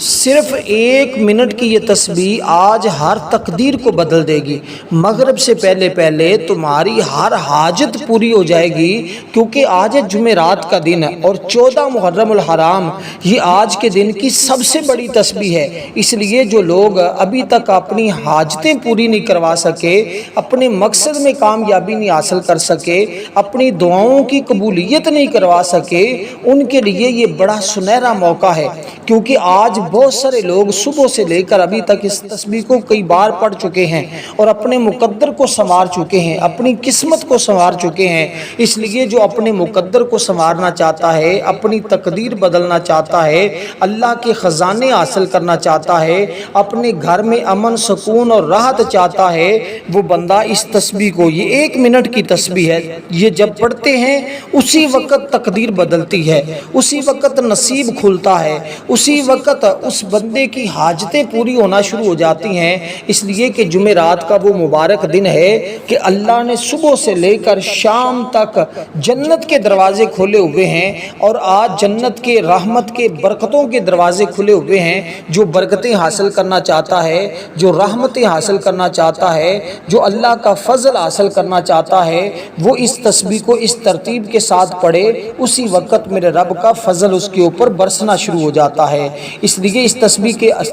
صرف 1 منٹ کی یہ تسبیح آج ہر تقدیر کو بدل دے گی۔ مغرب سے پہلے پہلے تمہاری ہر حاجت پوری ہو جائے گی، کیونکہ آج جمعرات کا دن ہے اور 14 محرم الحرام یہ آج کے دن کی سب سے بڑی تسبیح ہے۔ اس لیے جو لوگ ابھی تک اپنی حاجتیں پوری نہیں کروا سکے، اپنے مقصد میں کامیابی نہیں حاصل کر سکے، اپنی دعاؤں کی قبولیت نہیں کروا سکے، ان کے لیے یہ بڑا سنہرا موقع ہے، کیونکہ آج بہت سارے لوگ صبح سے لے کر ابھی تک اس تسبیح کو کئی بار پڑھ چکے ہیں اور اپنے مقدر کو سنوار چکے ہیں، اپنی قسمت کو سنوار چکے ہیں۔ اس لیے جو اپنے مقدر کو سنوارنا چاہتا ہے، اپنی تقدیر بدلنا چاہتا ہے، اللہ کے خزانے حاصل کرنا چاہتا ہے، اپنے گھر میں امن سکون اور راحت چاہتا ہے، وہ بندہ اس تسبیح کو، یہ 1 منٹ کی تسبیح ہے، یہ جب پڑھتے ہیں اسی وقت تقدیر بدلتی ہے، اسی وقت نصیب کھلتا ہے، اسی وقت اس بندے کی حاجتیں پوری ہونا شروع ہو جاتی ہیں۔ اس لیے کہ جمعرات کا وہ مبارک دن ہے کہ اللہ نے صبح سے لے کر شام تک جنت کے دروازے کھولے ہوئے ہیں، اور آج جنت کے رحمت کے برکتوں کے دروازے کھلے ہوئے ہیں۔ جو برکتیں حاصل کرنا چاہتا ہے، جو رحمتیں حاصل کرنا چاہتا ہے، جو اللہ کا فضل حاصل کرنا چاہتا ہے، وہ اس تسبیح کو اس ترتیب کے ساتھ پڑھے، اسی وقت میرے رب کا فضل اس کے اوپر برسنا شروع ہو جاتا ہے۔ اس لیے اس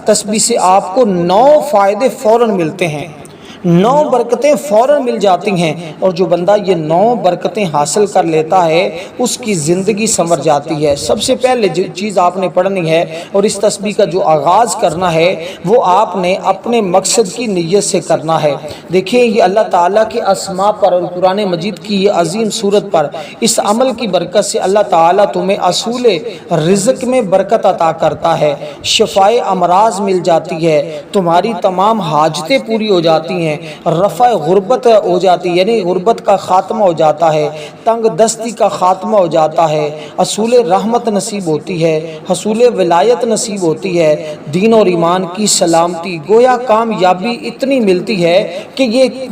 تسبیح سے آپ کو 9 فائدے فوراً ملتے ہیں، 9 برکتیں فوراً مل جاتی ہیں، اور جو بندہ یہ 9 برکتیں حاصل کر لیتا ہے اس کی زندگی سنور جاتی ہے۔ سب سے پہلے جو چیز آپ نے پڑھنی ہے اور اس تسبیح کا جو آغاز کرنا ہے، وہ آپ نے اپنے مقصد کی نیت سے کرنا ہے۔ دیکھیں یہ اللہ تعالیٰ کے اسماء پر اور قرآن مجید کی یہ عظیم صورت پر، اس عمل کی برکت سے اللہ تعالیٰ تمہیں اصول رزق میں برکت عطا کرتا ہے، شفائے امراض مل جاتی ہے، تمہاری تمام حاجتیں پوری ہو جاتی ہیں، رفع غربت ہو جاتی ہے، یعنی غربت کا خاتمہ ہو جاتا ہے، تنگ دستی کا خاتمہ ہو جاتا ہے، حصول رحمت نصیب ہوتی ہے، حصول ولایت نصیب ہوتی ہے، دین اور ایمان کی سلامتی، گویا کامیابی اتنی ملتی ہے کہ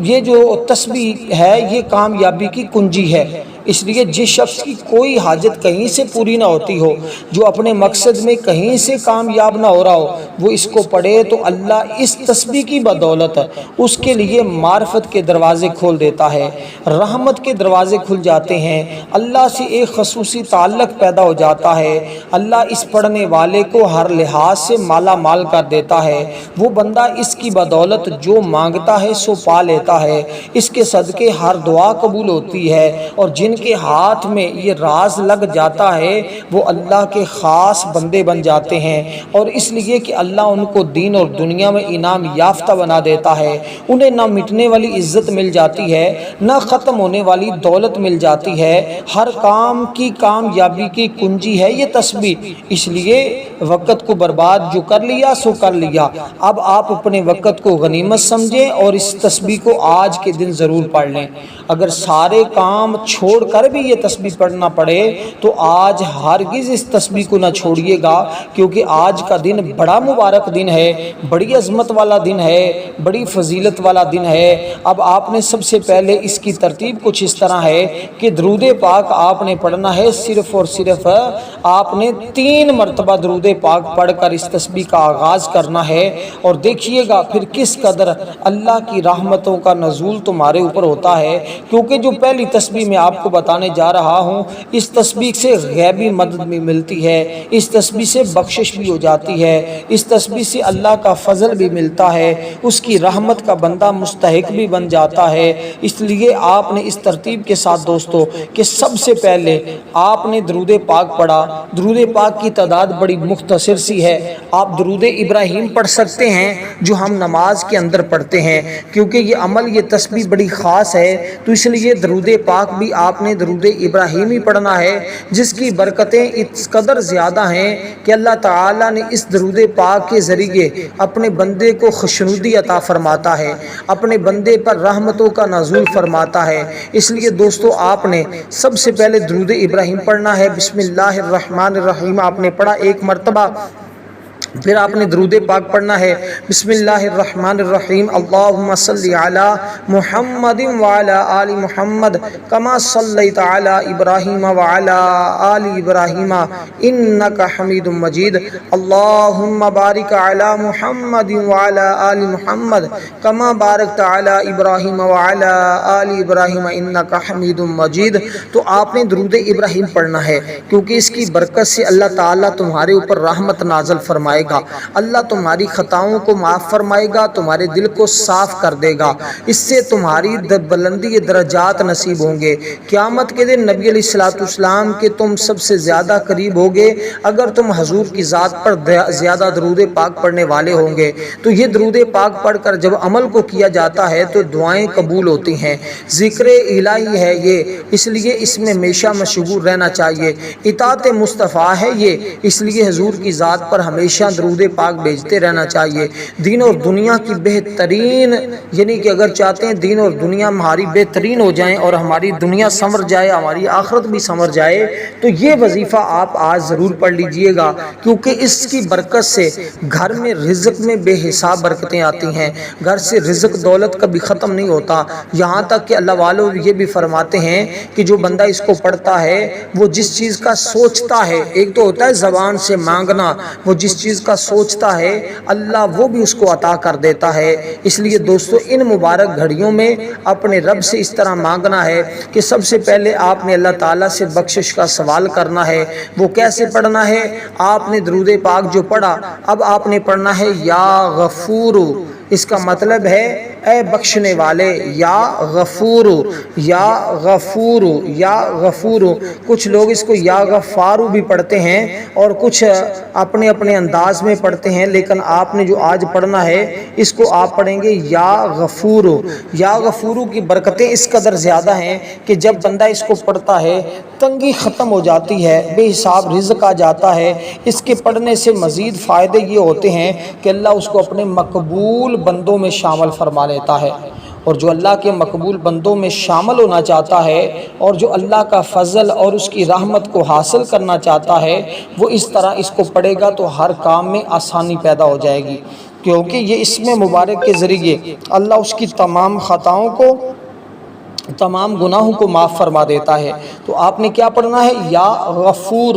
یہ جو تسبیح ہے یہ کامیابی کی کنجی ہے۔ اس لیے جس شخص کی کوئی حاجت کہیں سے پوری نہ ہوتی ہو، جو اپنے مقصد میں کہیں سے کامیاب نہ ہو رہا ہو، وہ اس کو پڑھے تو اللہ اس تسبیح کی بدولت اس کے لیے معرفت کے دروازے کھول دیتا ہے، رحمت کے دروازے کھل جاتے ہیں، اللہ سے ایک خصوصی تعلق پیدا ہو جاتا ہے، اللہ اس پڑھنے والے کو ہر لحاظ سے مالا مال کر دیتا ہے۔ وہ بندہ اس کی بدولت جو مانگتا ہے سو پا لیتا ہے، اس کے صدقے ہر دعا قبول ہوتی ہے، اور جن کے ہاتھ میں یہ راز لگ جاتا ہے وہ اللہ کے خاص بندے بن جاتے ہیں، اور اس لیے کہ اللہ ان کو دین اور دنیا میں انعام یافتہ بنا دیتا ہے، انہیں نہ مٹنے والی عزت مل جاتی ہے، نہ ختم ہونے والی دولت مل جاتی ہے، ہر کام کی کامیابی کی کنجی ہے یہ تسبیح۔ اس لیے وقت کو برباد جو کر لیا سو کر لیا، اب آپ اپنے وقت کو غنیمت سمجھیں اور اس تسبیح کو آج کے دن ضرور پڑھ لیں۔ اگر سارے کام چھوڑ کر بھی یہ تسبیح پڑھنا پڑے تو آج ہرگز اس تسبیح کو نہ چھوڑیے گا، کیونکہ آج کا دن بڑا مبارک دن ہے، بڑی عظمت والا دن ہے، بڑی فضیلت والا دن ہے۔ اب آپ نے سب سے پہلے اس کی ترتیب کچھ اس طرح ہے کہ درود پاک آپ نے پڑھنا ہے، صرف اور صرف آپ نے 3 مرتبہ درود پاک پڑھ کر اس تسبیح کا آغاز کرنا ہے، اور دیکھیے گا پھر کس قدر اللہ کی رحمتوں کا نزول تمہارے اوپر ہوتا ہے، کیونکہ جو پہلی تسبیح میں آپ کو بتانے جا رہا ہوں، اس تسبیح سے غیبی مدد بھی ملتی ہے، اس تسبیح سے بخشش بھی ہو جاتی ہے، اس تسبیح سے اللہ کا فضل بھی ملتا ہے، اس کی رحمت کا بندہ مستحق بھی بن جاتا ہے۔ اس لیے آپ نے اس ترتیب کے ساتھ دوستو کہ سب سے پہلے آپ نے درود پاک پڑھا، درود پاک کی تعداد بڑی مختصر سی ہے، آپ درود ابراہیم پڑھ سکتے ہیں جو ہم نماز کے اندر پڑھتے ہیں، کیونکہ یہ عمل یہ تسبیح بڑی خاص ہے، تو اس لیے درود پاک بھی آپ نے درود ابراہیم ہی پڑھنا ہے، جس کی برکتیں اس قدر زیادہ ہیں کہ اللہ تعالیٰ نے اس درود پاک کے ذریعے اپنے بندے کو خوشنودی عطا فرماتا ہے، اپنے بندے پر رحمتوں کا نزول فرماتا ہے۔ اس لیے دوستو آپ نے سب سے پہلے درود ابراہیم پڑھنا ہے، بسم اللہ الرحمن الرحیم آپ نے پڑھا 1 مرتبہ، پھر آپ نے درود پاک پڑھنا ہے، بسم اللہ الرحمن الرحیم، اللہم صلی علی محمد وعلی آل محمد کما صلیت علی ابراہیم وعلی آل ابراہیم انک حمید مجید، اللہم بارک علی محمد وعلی آل محمد کما بارکت علی ابراہیم وعلی آل ابراہیم انک حمید مجید۔ تو آپ نے درود ابراہیم پڑھنا ہے، کیونکہ اس کی برکت سے اللہ تعالیٰ تمہارے اوپر رحمت نازل فرمائے گا، اللہ تمہاری خطاؤں کو معاف فرمائے گا، تمہارے دل کو صاف کر دے گا، اس سے تمہاری بلندی درجات نصیب ہوں گے۔ قیامت کے دن نبی علیہ السلام کے تم سب سے زیادہ قریب ہوگے اگر تم حضور کی ذات پر زیادہ درود پاک پڑھنے والے ہوں گے۔ تو یہ درود پاک پڑھ کر جب عمل کو کیا جاتا ہے تو دعائیں قبول ہوتی ہیں، ذکر الہی ہے یہ، اس لیے اس میں ہمیشہ مشغول رہنا چاہیے، اطاعت مصطفیٰ ہے یہ، اس لیے حضور کی ذات پر ہمیشہ درود پاک بھیجتے رہنا چاہیے۔ دین اور دنیا کی بہترین، یعنی کہ اگر چاہتے ہیں دین اور دنیا ہماری بہترین ہو جائیں اور ہماری دنیا سنور جائے، ہماری آخرت بھی سنور جائے، تو یہ وظیفہ آپ آج ضرور پڑھ لیجئے گا، کیونکہ اس کی برکت سے گھر میں رزق میں بے حساب برکتیں آتی ہیں، گھر سے رزق دولت کبھی ختم نہیں ہوتا۔ یہاں تک کہ اللہ والوں یہ بھی فرماتے ہیں کہ جو بندہ اس کو پڑھتا ہے وہ جس چیز کا سوچتا ہے، ایک تو ہوتا ہے زبان سے مانگنا، وہ جس چیز کا سوچتا ہے اللہ وہ بھی اس کو عطا کر دیتا ہے۔ اس لیے دوستو ان مبارک گھڑیوں میں اپنے رب سے اس طرح مانگنا ہے کہ سب سے پہلے آپ نے اللہ تعالیٰ سے بخشش کا سوال کرنا ہے۔ وہ کیسے پڑھنا ہے؟ آپ نے درود پاک جو پڑھا، اب آپ نے پڑھنا ہے یا غفور، اس کا مطلب ہے اے بخشنے والے، یا غفور، یا غفور، یا غفور۔ کچھ لوگ اس کو یا غفارو بھی پڑھتے ہیں اور کچھ اپنے اپنے انداز میں پڑھتے ہیں، لیکن آپ نے جو آج پڑھنا ہے اس کو آپ پڑھیں گے یا غفور۔ یا غفورو کی برکتیں اس قدر زیادہ ہیں کہ جب بندہ اس کو پڑھتا ہے تنگی ختم ہو جاتی ہے، بے حساب رزق آ جاتا ہے۔ اس کے پڑھنے سے مزید فائدے یہ ہوتے ہیں کہ اللہ اس کو اپنے مقبول بندوں میں شامل فرما لیتا ہے، اور جو اللہ کے مقبول بندوں میں شامل ہونا چاہتا ہے اور جو اللہ کا فضل اور اس کی رحمت کو حاصل کرنا چاہتا ہے، وہ اس طرح اس کو پڑھے گا تو ہر کام میں آسانی پیدا ہو جائے گی، کیونکہ یہ اسم مبارک کے ذریعے اللہ اس کی تمام خطاؤں کو، تمام گناہوں کو معاف فرما دیتا ہے۔ تو آپ نے کیا پڑھنا ہے؟ یا غفور،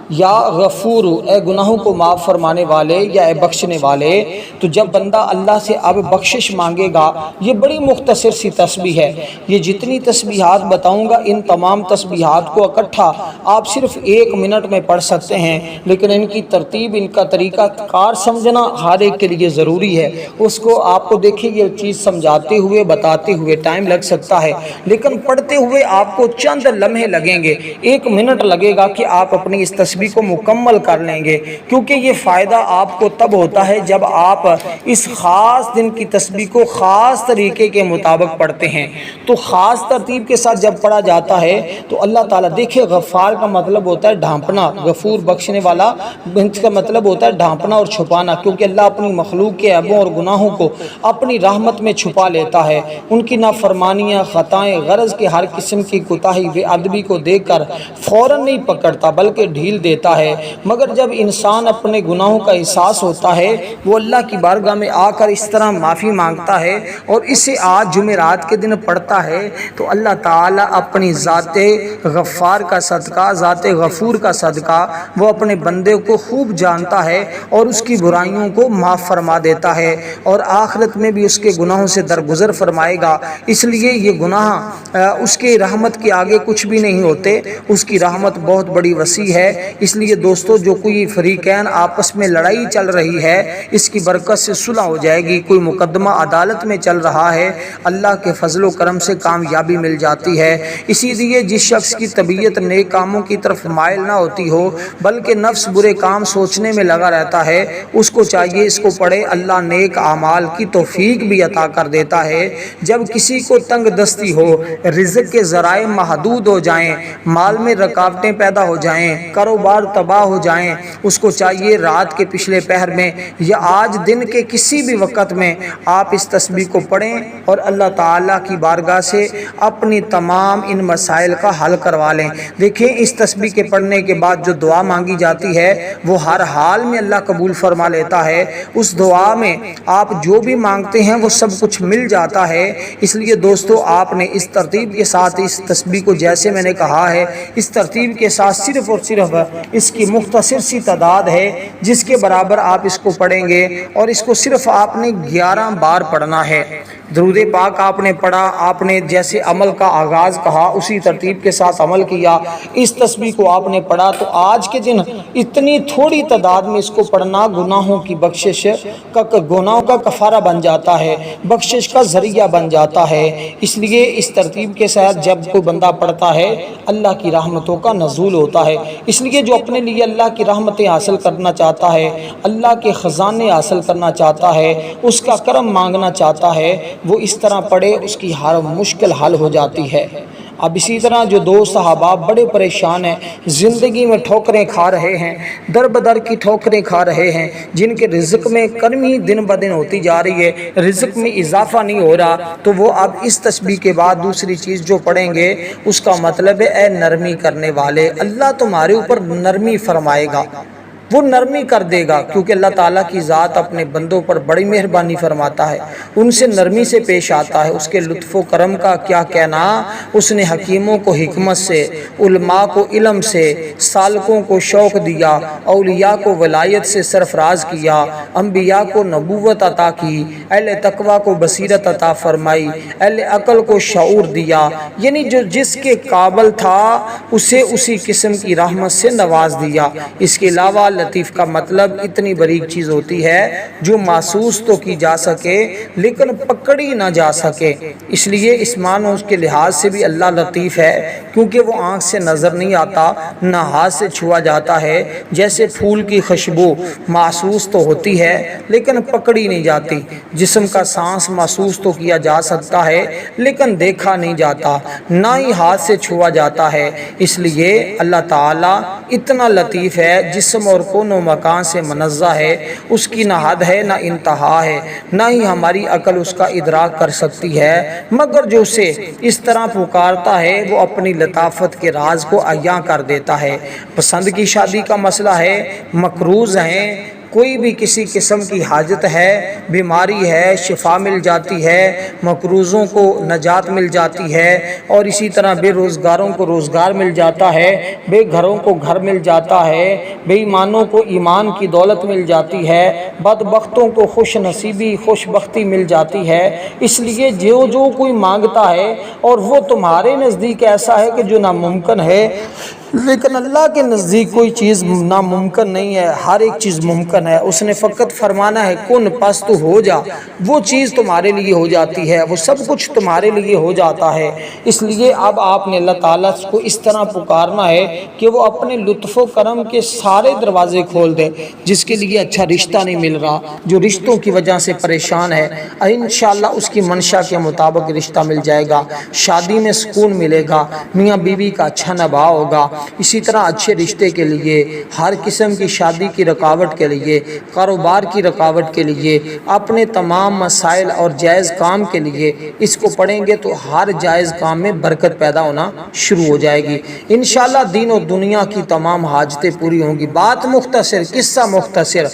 یا غفور، اے گناہوں کو معاف فرمانے والے یا اے بخشنے والے۔ تو جب بندہ اللہ سے اب بخشش مانگے گا، یہ بڑی مختصر سی تسبیح ہے، یہ جتنی تسبیحات بتاؤں گا ان تمام تسبیحات کو اکٹھا آپ صرف 1 منٹ میں پڑھ سکتے ہیں، لیکن ان کی ترتیب، ان کا طریقہ کار سمجھنا ہر ایک کے لیے ضروری ہے۔ اس کو آپ کو دیکھیں یہ چیز سمجھاتے ہوئے بتاتے ہوئے ٹائم لگ سکتا ہے، لیکن پڑھتے ہوئے آپ کو چند لمحے لگیں گے، 1 منٹ لگے گا کہ آپ اپنی اس تسبیح کو مکمل کر لیں گے، کیونکہ یہ فائدہ آپ کو تب ہوتا ہے جب آپ اس خاص دن کی تسبیح کو خاص طریقے کے مطابق پڑھتے ہیں۔ تو خاص ترتیب کے ساتھ جب پڑھا جاتا ہے تو اللہ تعالیٰ، دیکھیں غفار کا مطلب ہوتا ہے ڈھانپنا، غفور بخشنے والا، اس کا مطلب ہوتا ہے ڈھانپنا اور چھپانا، کیونکہ اللہ اپنی مخلوق کے عیبوں اور گناہوں کو اپنی رحمت میں چھپا لیتا ہے، ان کی نافرمانیاں، خطائیں، غرض کے ہر قسم کی کوتاہی، بے ادبی کو دیکھ کر فوراً نہیں پکڑتا بلکہ ڈھیل دیتا ہے۔ مگر جب انسان اپنے گناہوں کا احساس ہوتا ہے، وہ اللہ کی بارگاہ میں آ کر اس طرح معافی مانگتا ہے اور اسے آج جمعرات کے دن پڑھتا ہے، تو اللہ تعالیٰ اپنی ذات غفار کا صدقہ، ذات غفور کا صدقہ، وہ اپنے بندے کو خوب جانتا ہے اور اس کی برائیوں کو معاف فرما دیتا ہے، اور آخرت میں بھی اس کے گناہوں سے درگزر فرمائے گا۔ اس لیے یہ گناہ اس کے رحمت کے آگے کچھ بھی نہیں ہوتے، اس کی رحمت بہت بڑی وسیع ہے۔ اس لیے دوستو، جو کوئی فریقین آپس میں لڑائی چل رہی ہے، اس کی برکت سے صلح ہو جائے گی، کوئی مقدمہ عدالت میں چل رہا ہے، اللہ کے فضل و کرم سے کامیابی مل جاتی ہے۔ اسی لیے جس شخص کی طبیعت نیک کاموں کی طرف مائل نہ ہوتی ہو بلکہ نفس برے کام سوچنے میں لگا رہتا ہے، اس کو چاہیے اس کو پڑھے، اللہ نیک اعمال کی توفیق بھی عطا کر دیتا ہے۔ جب کسی کو تنگ دستی ہو، رزق کے ذرائع محدود ہو جائیں، مال میں رکاوٹیں پیدا ہو جائیں، کاروبار کاروبار تباہ ہو جائیں، اس کو چاہیے رات کے پچھلے پہر میں یا آج دن کے کسی بھی وقت میں آپ اس تسبیح کو پڑھیں اور اللہ تعالیٰ کی بارگاہ سے اپنی تمام ان مسائل کا حل کروا لیں۔ دیکھیں اس تسبیح کے پڑھنے کے بعد جو دعا مانگی جاتی ہے وہ ہر حال میں اللہ قبول فرما لیتا ہے۔ اس دعا میں آپ جو بھی مانگتے ہیں وہ سب کچھ مل جاتا ہے۔ اس لیے دوستو آپ نے اس ترتیب کے ساتھ اس تسبیح کو جیسے میں نے کہا ہے اس ترتیب کے ساتھ صرف اور صرف اس کی مختصر سی تعداد ہے جس کے برابر آپ اس کو پڑھیں گے، اور اس کو صرف آپ نے 11 بار پڑھنا ہے۔ درود پاک آپ نے پڑھا، آپ نے جیسے عمل کا آغاز کہا اسی ترتیب کے ساتھ عمل کیا، اس تسبیح کو آپ نے پڑھا تو آج کے دن اتنی تھوڑی تعداد میں اس کو پڑھنا گناہوں کی بخشش کا، گناہوں کا کفارہ بن جاتا ہے، بخشش کا ذریعہ بن جاتا ہے۔ اس لیے اس ترتیب کے ساتھ جب کوئی بندہ پڑھتا ہے اللہ کی رحمتوں کا نزول ہوتا ہے۔ اس لیے جو اپنے لیے اللہ کی رحمتیں حاصل کرنا چاہتا ہے، اللہ کے خزانے حاصل کرنا چاہتا ہے، اس کا کرم مانگنا چاہتا ہے، وہ اس طرح پڑھے، اس کی ہر مشکل حل ہو جاتی ہے۔ اب اسی طرح جو دوست احباب بڑے پریشان ہیں، زندگی میں ٹھوکریں کھا رہے ہیں، در بدر کی ٹھوکریں کھا رہے ہیں، جن کے رزق میں کمی دن بدن ہوتی جا رہی ہے، رزق میں اضافہ نہیں ہو رہا، تو وہ اب اس تسبیح کے بعد دوسری چیز جو پڑھیں گے اس کا مطلب ہے اے نرمی کرنے والے، اللہ تمہارے اوپر نرمی فرمائے گا، وہ نرمی کر دے گا، کیونکہ اللہ تعالیٰ کی ذات اپنے بندوں پر بڑی مہربانی فرماتا ہے، ان سے نرمی سے پیش آتا ہے۔ اس کے لطف و کرم کا کیا کہنا، اس نے حکیموں کو حکمت سے، علماء کو علم سے، سالکوں کو شوق دیا، اولیاء کو ولایت سے سرفراز کیا، انبیاء کو نبوت عطا کی، اہل تقوی کو بصیرت عطا فرمائی، اہل عقل کو شعور دیا، یعنی جو جس کے قابل تھا اسے اسی قسم کی رحمت سے نواز دیا۔ اس کے علاوہ لطیف کا مطلب اتنی باریک چیز ہوتی ہے جو محسوس تو کی جا سکے لیکن پکڑی نہ جا سکے، اس لیے اس معنی اس کے لحاظ سے بھی اللہ لطیف ہے، کیونکہ وہ آنکھ سے نظر نہیں آتا، نہ ہاتھ سے چھوا جاتا ہے۔ جیسے پھول کی خوشبو محسوس تو ہوتی ہے لیکن پکڑی نہیں جاتی، جسم کا سانس محسوس تو کیا جا سکتا ہے لیکن دیکھا نہیں جاتا، نہ ہی ہاتھ سے چھوا جاتا ہے۔ اس لیے اللہ تعالیٰ اتنا لطیف ہے، جسم اور کون و مکان سے منزہ ہے، اس کی نہ حد ہے نہ انتہا ہے، نہ ہی ہماری عقل اس کا ادراک کر سکتی ہے، مگر جو اسے اس طرح پکارتا ہے وہ اپنی لطافت کے راز کو عیاں کر دیتا ہے۔ پسند کی شادی کا مسئلہ ہے، مقروض ہیں، کوئی بھی کسی قسم کی حاجت ہے، بیماری ہے، شفا مل جاتی ہے، مقروضوں کو نجات مل جاتی ہے، اور اسی طرح بے روزگاروں کو روزگار مل جاتا ہے، بے گھروں کو گھر مل جاتا ہے، بے ایمانوں کو ایمان کی دولت مل جاتی ہے، بدبختوں کو خوش نصیبی خوش بختی مل جاتی ہے۔ اس لیے جو کوئی مانگتا ہے اور وہ تمہارے نزدیک ایسا ہے کہ جو ناممکن ہے، لیکن اللہ کے نزدیک کوئی چیز ناممکن نہیں ہے، ہر ایک چیز ممکن ہے۔ اس نے فقط فرمانا ہے کن، پس تو ہو جا، وہ چیز تمہارے لیے ہو جاتی ہے، وہ سب کچھ تمہارے لیے ہو جاتا ہے۔ اس لیے اب آپ نے اللہ تعالیٰ کو اس طرح پکارنا ہے کہ وہ اپنے لطف و کرم کے سارے دروازے کھول دے۔ جس کے لیے اچھا رشتہ نہیں مل رہا، جو رشتوں کی وجہ سے پریشان ہے، انشاءاللہ اس کی منشا کے مطابق رشتہ مل جائے گا، شادی میں سکون ملے گا، میاں بیوی کا اچھا نبھاؤ ہوگا۔ اسی طرح اچھے رشتے کے لیے، ہر قسم کی شادی کی رکاوٹ کے لیے، کاروبار کی رکاوٹ کے لیے، اپنے تمام مسائل اور جائز کام کے لیے اس کو پڑھیں گے تو ہر جائز کام میں برکت پیدا ہونا شروع ہو جائے گی۔ انشاءاللہ دین و دنیا کی تمام حاجتیں پوری ہوں گی۔ بات مختصر، قصہ مختصر،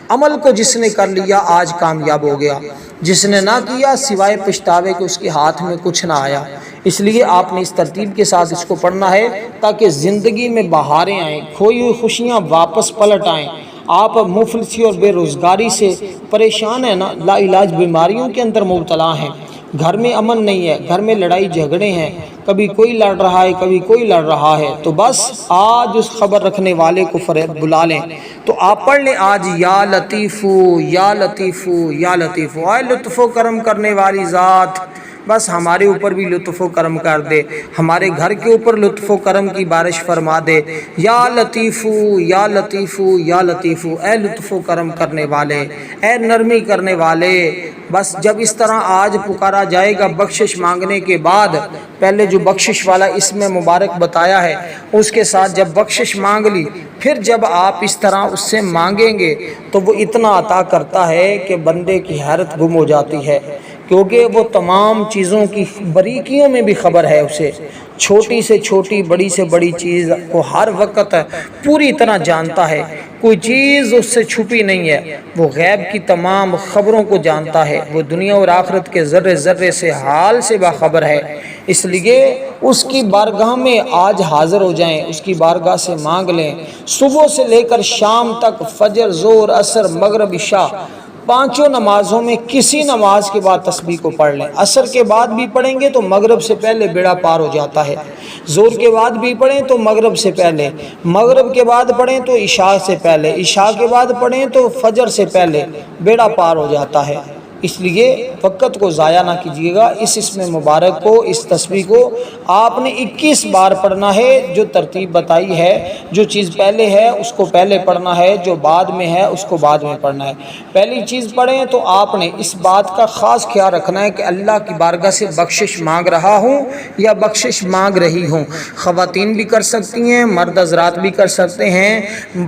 عمل کو جس نے کر لیا آج کامیاب ہو گیا، جس نے نہ کیا سوائے پچھتاوے کہ اس کے ہاتھ میں کچھ نہ آیا۔ اس لیے آپ نے اس ترتیب کے ساتھ اس کو پڑھنا ہے تاکہ زندگی میں بہاریں آئیں، کھوئی ہوئی خوشیاں واپس پلٹ آئیں۔ آپ مفلسی اور بے روزگاری سے پریشان ہیں نا، لا علاج بیماریوں کے اندر مبتلا ہیں، گھر میں امن نہیں ہے، گھر میں لڑائی جھگڑے ہیں، کبھی کوئی لڑ رہا ہے کبھی کوئی لڑ رہا ہے، تو بس آج اس خبر رکھنے والے کو بلا لیں۔ تو آپ پڑھ لیں آج یا لطیفو یا لطیفو یا لطیفو، اے لطف و کرم کرنے والی ذات، بس ہمارے اوپر بھی لطف و کرم کر دے، ہمارے گھر کے اوپر لطف و کرم کی بارش فرما دے۔ یا لطیفو یا لطیفو یا لطیفو، اے لطف و کرم کرنے والے، اے نرمی کرنے والے، بس جب اس طرح آج پکارا جائے گا بخشش مانگنے کے بعد، پہلے جو بخشش والا اسم مبارک بتایا ہے اس کے ساتھ جب بخشش مانگ لی، پھر جب آپ اس طرح اس سے مانگیں گے تو وہ اتنا عطا کرتا ہے کہ بندے کی حیرت گم ہو جاتی ہے، کیونکہ وہ تمام چیزوں کی باریکیوں میں بھی خبر ہے اسے، چھوٹی سے چھوٹی بڑی سے بڑی چیز کو ہر وقت پوری طرح جانتا ہے، کوئی چیز اس سے چھپی نہیں ہے، وہ غیب کی تمام خبروں کو جانتا ہے، وہ دنیا اور آخرت کے ذرے ذرے سے حال سے باخبر ہے۔ اس لیے اس کی بارگاہ میں آج حاضر ہو جائیں، اس کی بارگاہ سے مانگ لیں، صبح سے لے کر شام تک، فجر، ظہر، عصر، مغرب، عشاء، پانچوں نمازوں میں کسی نماز کے بعد تسبیح کو پڑھ لیں۔ عصر کے بعد بھی پڑھیں گے تو مغرب سے پہلے بیڑا پار ہو جاتا ہے، ظہر کے بعد بھی پڑھیں تو مغرب سے پہلے، مغرب کے بعد پڑھیں تو عشاء سے پہلے، عشاء کے بعد پڑھیں تو فجر سے پہلے، بیڑا پار ہو جاتا ہے۔ اس لیے وقت کو ضائع نہ کیجیے گا، اس اسم مبارک کو، اس تسبیح کو آپ نے 21 بار پڑھنا ہے، جو ترتیب بتائی ہے، جو چیز پہلے ہے اس کو پہلے پڑھنا ہے، جو بعد میں ہے اس کو بعد میں پڑھنا ہے۔ پہلی چیز پڑھیں تو آپ نے اس بات کا خاص خیال رکھنا ہے کہ اللہ کی بارگاہ سے بخشش مانگ رہا ہوں یا بخشش مانگ رہی ہوں۔ خواتین بھی کر سکتی ہیں، مرد حضرات بھی کر سکتے ہیں،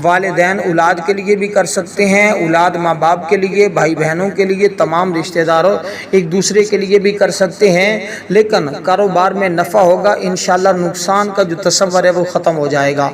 والدین اولاد کے لیے بھی کر سکتے ہیں، اولاد ماں باپ کے لیے، بھائی بہنوں کے لیے، تمام رشتہ داروں ایک دوسرے کے لیے بھی کر سکتے ہیں، لیکن کاروبار میں نفع ہوگا انشاءاللہ، نقصان کا جو تصور ہے وہ ختم ہو جائے گا،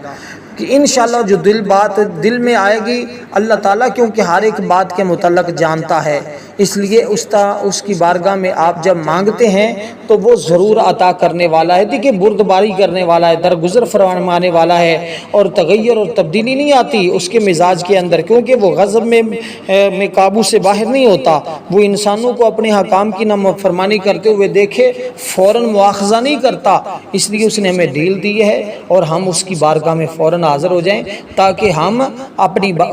کہ انشاءاللہ جو بات دل میں آئے گی اللہ تعالیٰ کیونکہ ہر ایک بات کے متعلق جانتا ہے، اس لیے اس کی بارگاہ میں آپ جب مانگتے ہیں تو وہ ضرور عطا کرنے والا ہے۔ دیکھیں بردباری کرنے والا ہے، درگزر فرمانے والا ہے، اور تغیر اور تبدیلی نہیں آتی اس کے مزاج کے اندر، کیونکہ وہ غضب میں قابو سے باہر نہیں ہوتا، وہ انسانوں کو اپنے حکام کی نافرمانی کرتے ہوئے دیکھے فوراً مواخذہ نہیں کرتا، اس لیے اس نے ہمیں ڈیل دی ہے اور ہم اس کی بارگاہ میں فوراً حاضر ہو جائیں تاکہ ہم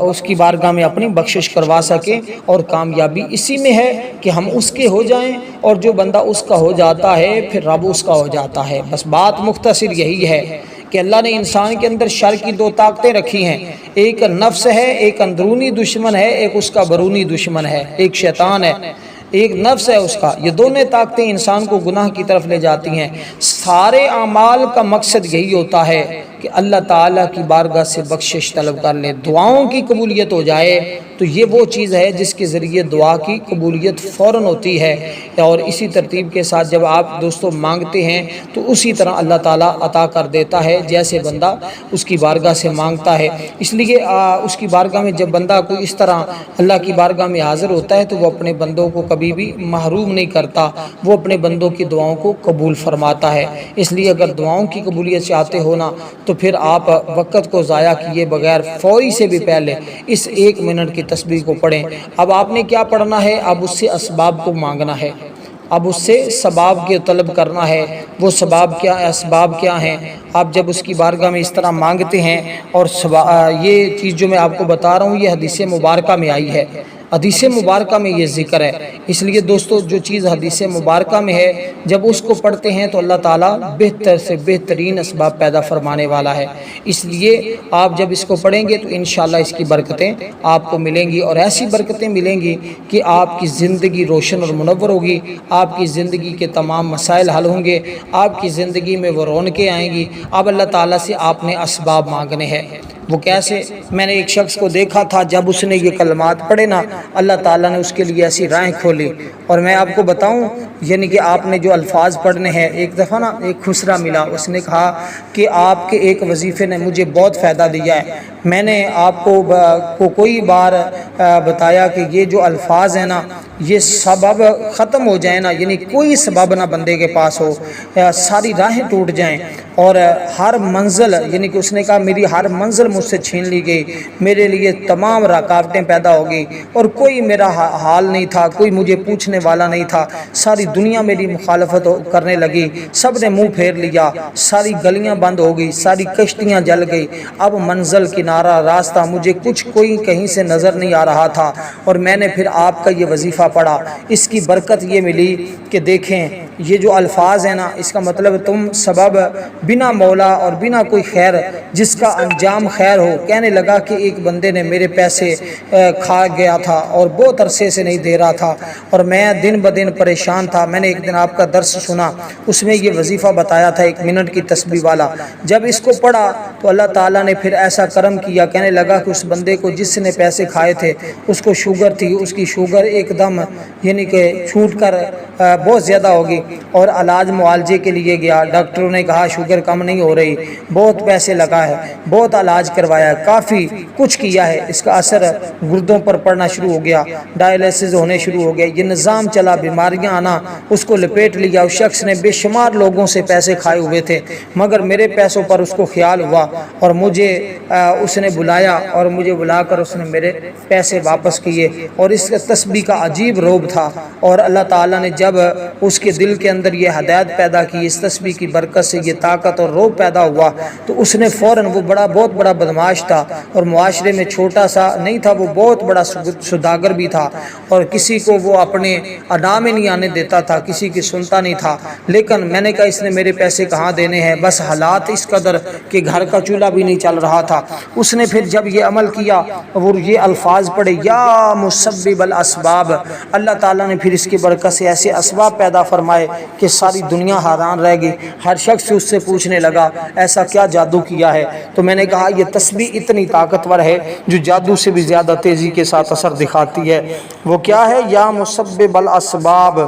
اس کی بارگاہ میں اپنی بخشش کروا سکیں، اور کامیابی اسی میں ہے کہ ہم اس کے ہو جائیں، اور جو بندہ اس کا ہو جاتا ہے پھر رب اس کا ہو جاتا ہے۔ بس بات مختصر یہی ہے کہ اللہ نے انسان کے اندر شر کی 2 طاقتیں رکھی ہیں، ایک نفس ہے، ایک اندرونی دشمن ہے، ایک اس کا بیرونی دشمن ہے، ایک شیطان ہے، ایک نفس ہے اس کا۔ یہ دونوں طاقتیں انسان کو گناہ کی طرف لے جاتی ہیں۔ سارے اعمال کا مقصد یہی ہوتا ہے کہ اللہ تعالیٰ کی بارگاہ سے بخشش طلب کر لیں، دعاؤں کی قبولیت ہو جائے، تو یہ وہ چیز ہے جس کے ذریعے دعا کی قبولیت فوراً ہوتی ہے۔ اور اسی ترتیب کے ساتھ جب آپ دوستو مانگتے ہیں تو اسی طرح اللہ تعالیٰ عطا کر دیتا ہے جیسے بندہ اس کی بارگاہ سے مانگتا ہے۔ اس لیے اس کی بارگاہ میں جب بندہ کوئی اس طرح اللہ کی بارگاہ میں حاضر ہوتا ہے تو وہ اپنے بندوں کو کبھی بھی محروم نہیں کرتا، وہ اپنے بندوں کی دعاؤں کو قبول فرماتا ہے۔ اس لیے اگر دعاؤں کی قبولیت چاہتے ہو نا تو پھر آپ وقت کو ضائع کیے بغیر فوری سے بھی پہلے اس 1 منٹ کی تسبیح کو پڑھیں۔ اب آپ نے کیا پڑھنا ہے؟ اب اس سے اسباب کو مانگنا ہے، اب اس سے ثواب کے طلب کرنا ہے۔ وہ ثواب کیا، اسباب کیا ہیں؟ آپ جب اس کی بارگاہ میں اس طرح مانگتے ہیں، اور یہ چیز جو میں آپ کو بتا رہا ہوں یہ حدیث مبارکہ میں آئی ہے، حدیث مبارکہ میں یہ ذکر ہے۔ اس لیے دوستو جو چیز حدیث مبارکہ میں ہے جب اس کو پڑھتے ہیں تو اللہ تعالیٰ بہتر سے بہترین اسباب پیدا فرمانے والا ہے۔ اس لیے آپ جب اس کو پڑھیں گے تو انشاءاللہ اس کی برکتیں آپ کو ملیں گی، اور ایسی برکتیں ملیں گی کہ آپ کی زندگی روشن اور منور ہوگی، آپ کی زندگی کے تمام مسائل حل ہوں گے، آپ کی زندگی میں وہ رونقیں آئیں گی۔ اب اللہ تعالیٰ سے آپ نے اسباب مانگنے ہیں۔ وہ کیسے؟ میں نے ایک شخص کو دیکھا تھا جب اس نے یہ کلمات پڑھے نا اللہ تعالیٰ نے اس کے لیے ایسی راہیں کھولی، اور میں آپ کو بتاؤں یعنی کہ آپ نے جو الفاظ پڑھنے ہیں، ایک دفعہ نا ایک خسرہ ملا، اس نے کہا کہ آپ کے ایک وظیفے نے مجھے بہت فائدہ دیا ہے، میں نے آپ کو کوئی بار بتایا کہ یہ جو الفاظ ہیں نا یہ سبب ختم ہو جائیں نا، یعنی کوئی سبب نہ بندے کے پاس ہو، ساری راہیں ٹوٹ جائیں، اور ہر منزل یعنی کہ اس نے کہا میری ہر منزل مجھ سے چھین لی گئی، میرے لیے تمام رکاوٹیں پیدا ہو گئی، اور کوئی میرا حال نہیں تھا، کوئی مجھے پوچھنے والا نہیں تھا، ساری دنیا میری مخالفت کرنے لگی، سب نے منہ پھیر لیا، ساری گلیاں بند ہو گئی، ساری کشتیاں جل گئی، اب منزل کنارہ راستہ مجھے کوئی کہیں سے نظر نہیں آ رہا تھا، اور میں نے پھر آپ کا یہ وظیفہ پڑھا، اس کی برکت یہ ملی کہ دیکھیں یہ جو الفاظ ہیں نا اس کا مطلب تم سبب بنا مولا اور بنا کوئی خیر جس کا انجام خیر ہو۔ کہنے لگا کہ ایک بندے نے میرے پیسے کھا گیا تھا، اور بہت عرصے سے نہیں دے رہا تھا، اور میں دن بدن پریشان تھا۔ میں نے ایک دن آپ کا درس سنا، اس میں یہ وظیفہ بتایا تھا 1 منٹ کی تسبیح والا۔ جب اس کو پڑھا تو اللہ تعالیٰ نے پھر ایسا کرم کیا، کہنے لگا کہ اس بندے کو جس نے پیسے کھائے تھے اس کو شوگر تھی، اس کی شوگر ایک دم یعنی کہ چھوٹ کر بہت زیادہ ہوگی، اور علاج معالجے کے لیے گیا، ڈاکٹروں نے کہا شوگر کم نہیں ہو رہی، بہت پیسے لگا ہے، بہت علاج کروایا ہے، کافی کچھ کیا ہے، اس کا اثر گردوں پر پڑنا شروع ہو گیا، ڈائلیسس ہونے شروع ہو گئے، یہ نظام چلا، بیماریاں آنا اس کو لپیٹ لیا۔ اس شخص نے بے شمار لوگوں سے پیسے کھائے ہوئے تھے، مگر میرے پیسوں پر اس کو خیال ہوا اور مجھے اس نے بلایا، اور مجھے بلا کر اس نے میرے پیسے واپس کیے۔ اور اس تسبیح کا عجیب روب تھا، اور اللہ تعالیٰ نے جب اس کے دل کے اندر یہ ہدایت پیدا کی، اس تسبیح کی برکت سے یہ طاقت اور روب پیدا ہوا، تو اس نے فوراً، وہ بہت بڑا بدمعاش تھا اور معاشرے میں چھوٹا سا نہیں تھا، وہ بہت بڑا سوداگر بھی تھا، اور کسی کو وہ اپنے ادا میں نہیں آنے دیتا تھا، کسی کی سنتا نہیں تھا۔ لیکن میں نے کہا اس نے میرے پیسے کہاں دینے ہیں، بس حالات اس قدر کہ گھر کا چولہا بھی نہیں چل رہا تھا۔ اس نے پھر جب یہ عمل کیا اور یہ الفاظ پڑھے، یا مسبب الاسباب، اللہ تعالیٰ نے پھر اس کی برکت سے ایسے اسباب پیدا فرمائے کہ ساری دنیا حیران رہ گئی۔ ہر شخص اس سے پوچھنے لگا ایسا کیا جادو کیا ہے؟ تو میں نے کہا یہ تسبیح اتنی طاقتور ہے جو جادو سے بھی زیادہ تیزی کے ساتھ اثر دکھاتی ہے۔ وہ کیا ہے؟ یا مسبب الاسباب،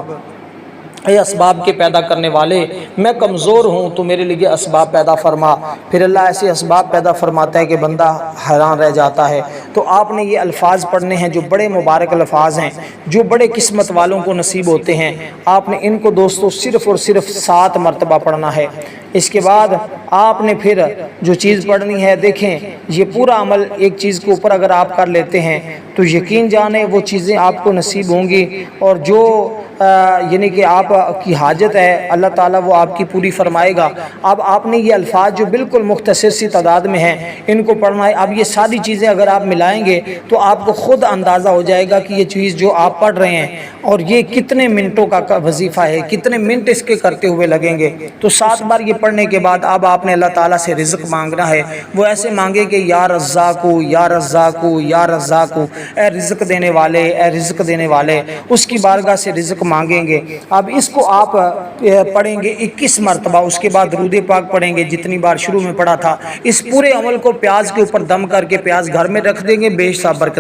اے اسباب کے پیدا کرنے والے، میں کمزور ہوں تو میرے لیے اسباب پیدا فرما۔ پھر اللہ ایسے اسباب پیدا فرماتا ہے کہ بندہ حیران رہ جاتا ہے۔ تو آپ نے یہ الفاظ پڑھنے ہیں جو بڑے مبارک الفاظ ہیں، جو بڑے قسمت والوں کو نصیب ہوتے ہیں۔ آپ نے ان کو دوستو صرف اور صرف 7 مرتبہ پڑھنا ہے۔ اس کے بعد آپ نے پھر جو چیز پڑھنی ہے، دیکھیں یہ پورا عمل ایک چیز کے اوپر اگر آپ کر لیتے ہیں تو یقین جانیں وہ چیزیں آپ کو نصیب ہوں گی، اور جو یعنی کہ آپ کی حاجت ہے اللہ تعالیٰ وہ آپ کی پوری فرمائے گا۔ اب آپ نے یہ الفاظ جو بالکل مختصر سی تعداد میں ہیں ان کو پڑھنا ہے۔ اب یہ ساری چیزیں اگر آپ ملائیں گے تو آپ کو خود اندازہ ہو جائے گا کہ یہ چیز جو آپ پڑھ رہے ہیں اور یہ کتنے منٹوں کا وظیفہ ہے، کتنے منٹ اس کے کرتے ہوئے لگیں گے۔ تو 7 بار یہ پڑھنے کے بعد اب آپ نے اللہ تعالیٰ سے رزق مانگنا ہے۔ وہ ایسے مانگے کہ یا رزاقو یا رزاقو یا رزاقو، اے رزق دینے والے، اے رزق دینے والے، اس کی بارگاہ سے رزق مانگیں گے۔ اب اس کو آپ پڑھیں گے 21 مرتبہ، اس کے بعد درود پاک پڑھیں گے جتنی بار شروع میں پڑھا تھا۔ اس پورے عمل کو پیاز کے اوپر دم کر کے پیاز گھر میں رکھ دیں گے، بے حساب برکت